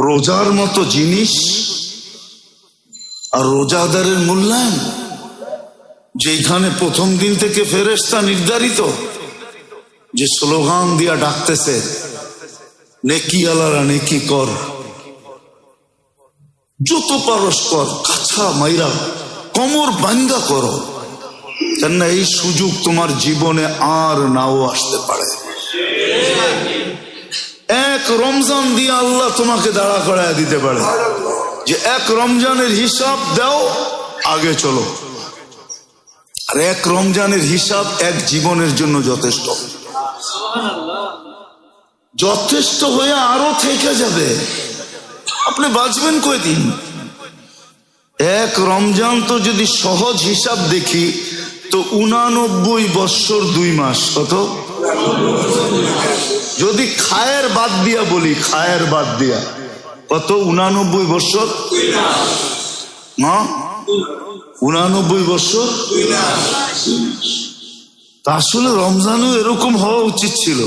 রোজার মতো জিনিস আর রোজাদারের মূল্যায়ন, যেখানে প্রথম দিন থেকে ফেরেশতা নির্ধারিত যে স্লোগান দিয়া ডাকতেছে, নেকি আলারা নেকি কর, যত পারস কর, কাছা মাইরা কমর বাঙ্গা করো, কেননা এই সুযোগ তোমার জীবনে আর নাও আসতে পারে। এক রমজান দিয়ে আল্লাহ তোমাকে দাঁড়া করায় দিতে পারে যে এক রমজানের হিসাব দাও, আগে চলো। আর এক রমজানের হিসাব এক জীবনের জন্য যথেষ্ট, যথেষ্ট হয়ে আরো থেকে যাবে। আপনি বাঁচবেন কয়দিন? এক রমজান তো যদি সহজ হিসাব দেখি তো 89 বৎসর 2 মাস। কত? যদি খায়ের বাদ দিয়া বলি, খায়ের বাদ দিয়া কত? 89 বৎসর না, 89 বৎসর। তা আসলে রমজানও এরকম হওয়া উচিত ছিল।